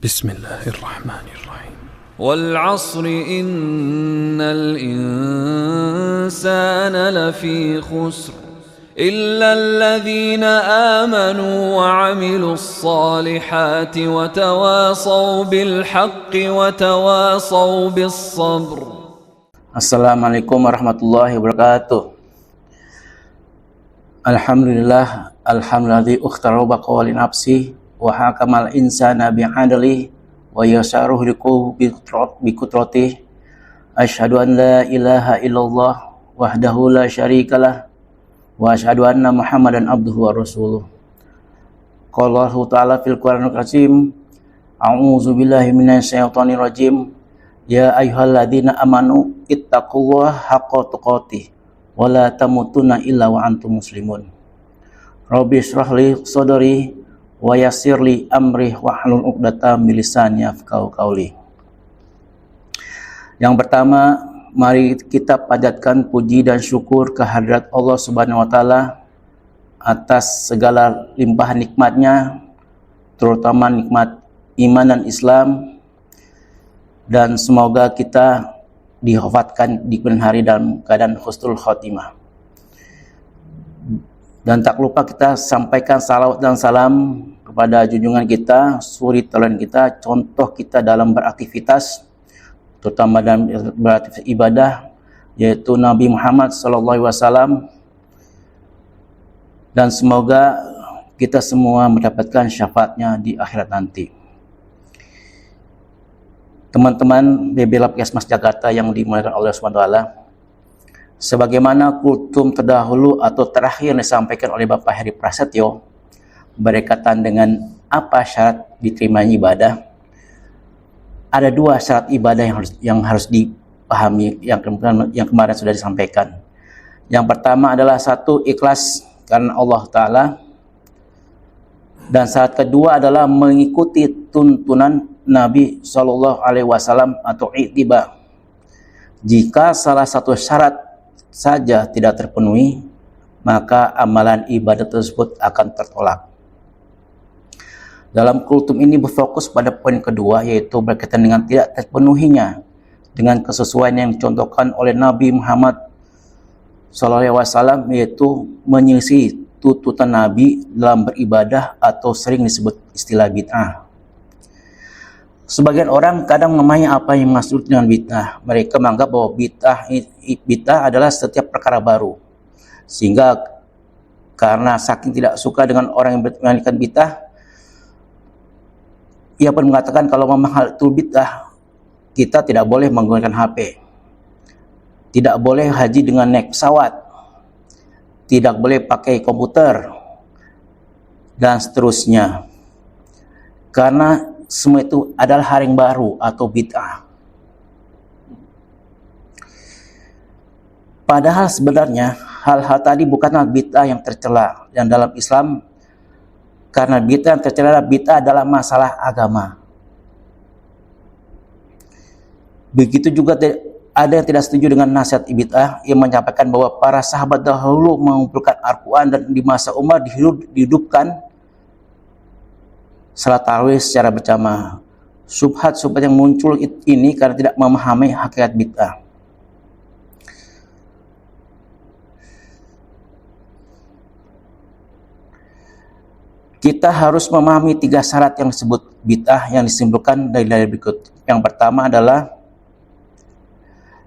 بسم الله الرحمن الرحيم والعصر إن الإنسان لفي خسر إلا الذين آمنوا وعملوا الصالحات وتواصوا بالحق وتواصوا بالصبر. Assalamualaikum warahmatullahi wabarakatuh. Alhamdulillah, alhamdulillah ukhtara baqawli nafsi wa hakamal insana bi'adli wa yasaruhu biqudrati. Asyhadu an la ilaha illallah wahdahu la syarikalah wa asyhadu anna Muhammadan abduhu wa rasuluh. Qala Allah ta'ala fil Qur'anil Karim, a'udzu billahi minasyaitonir rajim. Ya ayyuhalladzina amanu ittaqullaha haqqa tuqatih wa la tamutunna illa wa antum muslimun. Rabbi shrah li sadri wa yassir li amri wahlul 'uqdatam min lisani yafqahu qawli. Yang pertama, mari kita panjatkan puji dan syukur kehadirat Allah Subhanahu wa taala atas segala limpahan nikmatnya, terutama nikmat iman dan Islam. Dan semoga kita diwafatkan di kemudian hari dalam keadaan husnul khotimah. Dan tak lupa kita sampaikan salawat dan salam kepada junjungan kita, suri teladan kita, contoh kita dalam beraktivitas, terutama dalam beraktivitas ibadah, yaitu Nabi Muhammad SAW. Dan semoga kita semua mendapatkan syafaatnya di akhirat nanti. Teman-teman BB Lab Kesmas Jakarta yang dimuliakan oleh SWT, sebagaimana kultum terdahulu atau terakhir yang disampaikan oleh Bapak Heri Prasetyo berkaitan dengan apa syarat diterimanya ibadah, ada dua syarat ibadah yang harus dipahami yang kemarin sudah disampaikan. Yang pertama adalah satu, ikhlas karena Allah Ta'ala, dan syarat kedua adalah mengikuti tuntunan Nabi SAW atau ittiba. Jika salah satu syarat saja tidak terpenuhi, maka amalan ibadah tersebut akan tertolak. Dalam kultum ini berfokus pada poin kedua, yaitu berkaitan dengan tidak terpenuhinya dengan kesesuaian yang dicontohkan oleh Nabi Muhammad SAW, yaitu menyelisih tuntutan Nabi dalam beribadah atau sering disebut istilah bid'ah. Sebagian orang kadang memahami apa yang maksud dengan bid'ah. Mereka menganggap bahwa bid'ah adalah setiap perkara baru. Sehingga karena saking tidak suka dengan orang yang menjalankan bid'ah, ia pun mengatakan kalau memang hal itu bid'ah, kita tidak boleh menggunakan HP, tidak boleh haji dengan naik pesawat, tidak boleh pakai komputer, dan seterusnya. Karena semua itu adalah hal yang baru atau bid'ah. Padahal sebenarnya hal-hal tadi bukanlah bid'ah yang tercela. Dan dalam Islam, karena bid'ah yang tercela, bid'ah adalah masalah agama. Begitu juga ada yang tidak setuju dengan nasihat bid'ah yang menyampaikan bahwa para sahabat dahulu mengumpulkan Al-Quran dan di masa Umar dihidupkan salat tarawih secara berjamaah. Subhat-subhat yang muncul ini karena tidak memahami hakikat bid'ah. Kita harus memahami tiga syarat yang disebut bid'ah yang disimpulkan dari berikut. Yang pertama adalah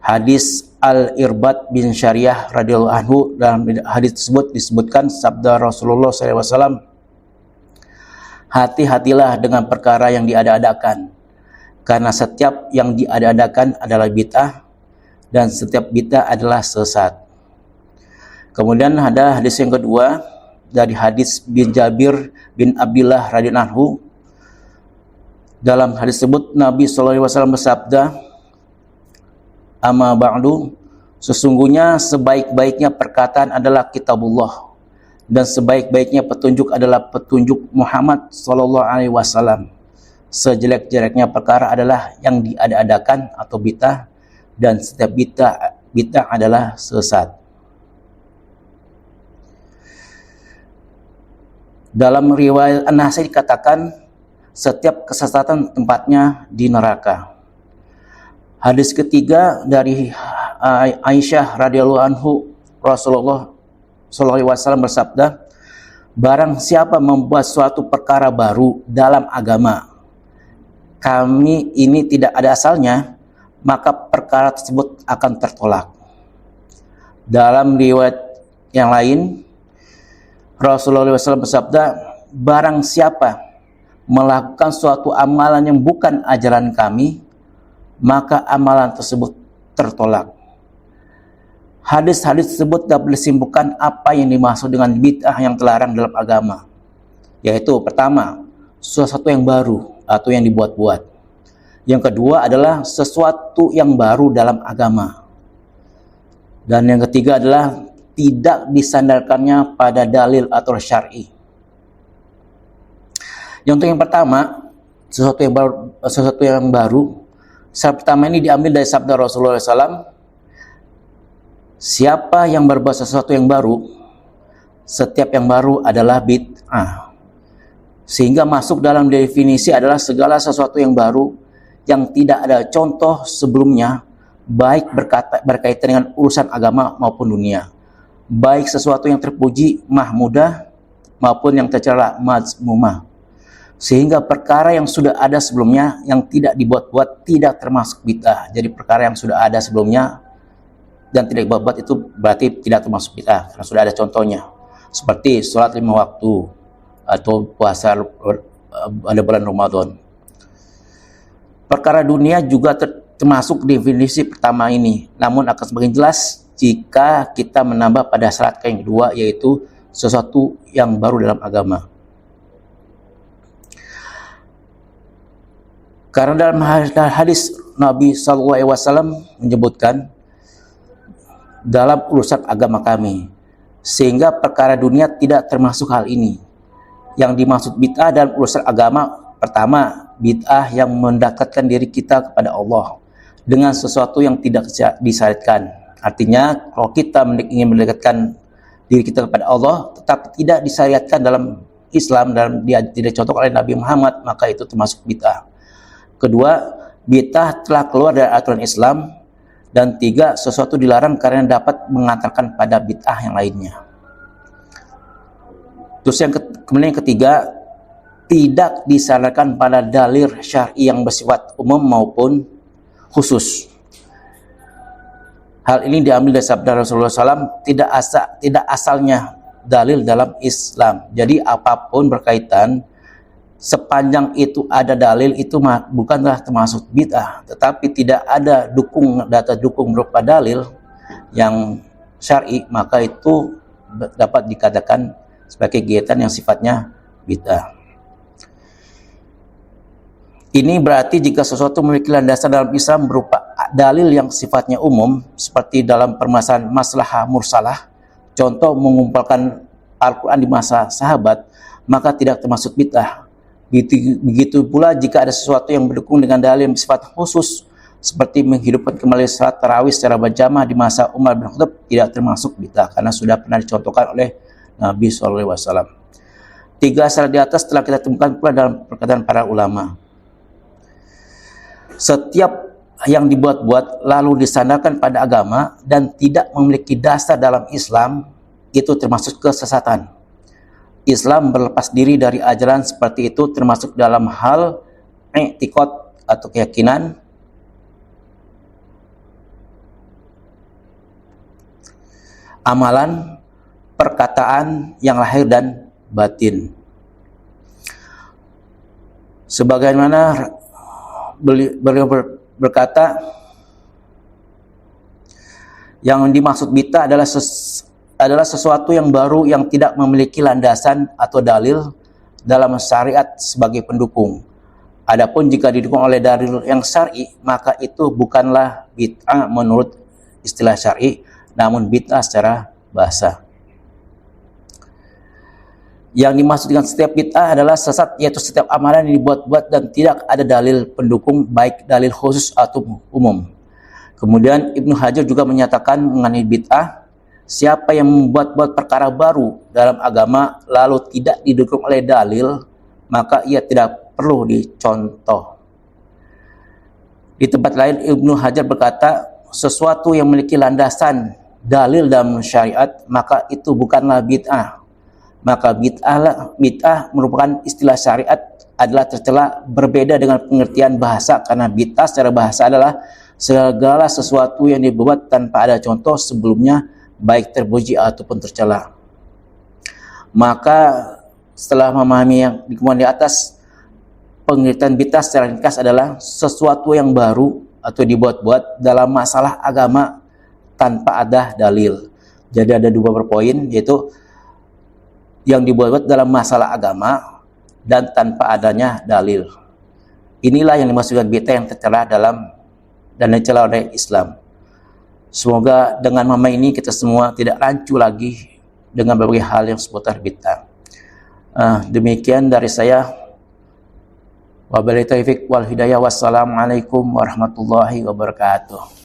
hadis Al-Irbad bin Syariah radhiyallahu anhu. Dalam hadis tersebut disebutkan sabda Rasulullah SAW, hati-hatilah dengan perkara yang diada-adakan, karena setiap yang diada-adakan adalah bid'ah, dan setiap bid'ah adalah sesat. Kemudian ada hadis yang kedua dari hadis bin Jabir bin Abdullah radhiyallahu anhu. Dalam hadis tersebut Nabi SAW bersabda, amma ba'du, sesungguhnya sebaik-baiknya perkataan adalah kitabullah, dan sebaik-baiknya petunjuk adalah petunjuk Muhammad SAW. Sejelek-jeleknya perkara adalah yang diada-adakan atau bid'ah, dan setiap bid'ah adalah sesat. Dalam riwayat An-Nasai dikatakan, setiap kesesatan tempatnya di neraka. Hadis ketiga dari Aisyah radhiyallahu anhu, Rasulullah SAW bersabda, barang siapa membuat suatu perkara baru dalam agama kami ini tidak ada asalnya, maka perkara tersebut akan tertolak. Dalam riwayat yang lain, Rasulullah SAW bersabda, barang siapa melakukan suatu amalan yang bukan ajaran kami, maka amalan tersebut tertolak. Hadis-hadis tersebut dapat disimpulkan apa yang dimaksud dengan bid'ah yang terlarang dalam agama, yaitu pertama, sesuatu yang baru atau yang dibuat-buat. Yang kedua adalah sesuatu yang baru dalam agama. Dan yang ketiga adalah tidak disandarkannya pada dalil atau syar'i. Yang pertama, sesuatu yang baru. Pertama ini diambil dari sabda Rasulullah SAW. Siapa yang berbuat sesuatu yang baru, setiap yang baru adalah bid'ah. Sehingga masuk dalam definisi adalah segala sesuatu yang baru yang tidak ada contoh sebelumnya, baik berkaitan dengan urusan agama maupun dunia, baik sesuatu yang terpuji mahmudah maupun yang tercela mazmumah. Sehingga perkara yang sudah ada sebelumnya yang tidak dibuat-buat tidak termasuk bid'ah. Jadi perkara yang sudah ada sebelumnya dan tidak dibuat-buat itu berarti tidak termasuk bid'ah karena sudah ada contohnya, seperti sholat 5 waktu atau puasa pada bulan Ramadan. Perkara dunia juga termasuk definisi pertama ini, namun akan semakin jelas jika kita menambah pada syarat yang kedua, yaitu sesuatu yang baru dalam agama. Karena dalam hadis Nabi SAW menyebutkan dalam urusan agama kami, sehingga perkara dunia tidak termasuk hal ini. Yang dimaksud bid'ah dalam urusan agama, pertama, bid'ah yang mendekatkan diri kita kepada Allah dengan sesuatu yang tidak disyariatkan. Artinya, kalau kita ingin mendekatkan diri kita kepada Allah, tetapi tidak disyariatkan dalam Islam, dalam tidak contoh oleh Nabi Muhammad, maka itu termasuk bid'ah. Kedua, bid'ah telah keluar dari aturan Islam. Dan tiga, sesuatu dilarang karena dapat mengantarkan pada bid'ah yang lainnya. Terus kemudian yang ketiga, tidak disandarkan pada dalil syar'i yang bersifat umum maupun khusus. Hal ini diambil dari sabda Rasulullah SAW, tidak asalnya dalil dalam Islam. Jadi apapun berkaitan, sepanjang itu ada dalil, itu bukanlah termasuk bid'ah. Tetapi tidak ada data dukung berupa dalil yang syar'i, maka itu dapat dikatakan sebagai kegiatan yang sifatnya bid'ah. Ini berarti jika sesuatu memiliki landasan dalam Islam berupa dalil yang sifatnya umum, seperti dalam permasalahan maslahah mursalah, contoh mengumpulkan Al-Quran di masa sahabat, maka tidak termasuk bid'ah. Begitu pula jika ada sesuatu yang mendukung dengan dalil yang bersifat khusus, seperti menghidupkan kembali salat tarawih secara berjamaah di masa Umar bin Khattab, tidak termasuk bid'ah karena sudah pernah dicontohkan oleh Nabi SAW. Tiga syarat di atas telah kita temukan pula dalam perkataan para ulama. Setiap yang dibuat-buat lalu disandarkan pada agama dan tidak memiliki dasar dalam Islam, itu termasuk kesesatan. Islam berlepas diri dari ajaran seperti itu, termasuk dalam hal i'tiqad atau keyakinan, amalan, perkataan yang lahir dan batin. Sebagaimana beliau berkata, yang dimaksud bid'ah adalah sesuatu yang baru yang tidak memiliki landasan atau dalil dalam syariat sebagai pendukung. Adapun jika didukung oleh dalil yang syar'i, maka itu bukanlah bid'ah menurut istilah syar'i, namun bid'ah secara bahasa. Yang dimaksud dengan setiap bid'ah adalah sesat, yaitu setiap amalan yang dibuat-buat dan tidak ada dalil pendukung, baik dalil khusus atau umum. Kemudian Ibnu Hajar juga menyatakan mengenai bid'ah, siapa yang membuat-buat perkara baru dalam agama lalu tidak didukung oleh dalil, maka ia tidak perlu dicontoh. Di tempat lain Ibnu Hajar berkata, sesuatu yang memiliki landasan dalil dalam syariat maka itu bukanlah bid'ah. Maka bid'ah merupakan istilah syariat adalah tercela berbeda dengan pengertian bahasa, karena bid'ah secara bahasa adalah segala sesuatu yang dibuat tanpa ada contoh sebelumnya, baik terpuji ataupun tercela. Maka setelah memahami yang dikemukakan di atas, pengertian bid'ah secara ringkas adalah sesuatu yang baru atau dibuat-buat dalam masalah agama tanpa ada dalil. Jadi ada dua poin, yaitu yang dibuat-buat dalam masalah agama dan tanpa adanya dalil. Inilah yang dimaksudkan bid'ah yang tercela dan dicela oleh Islam. Semoga dengan memahami ini kita semua tidak rancu lagi dengan berbagai hal yang seputar bid'ah. Demikian dari saya. Wabillahi taufiq wal hidayah. Wassalamualaikum warahmatullahi wabarakatuh.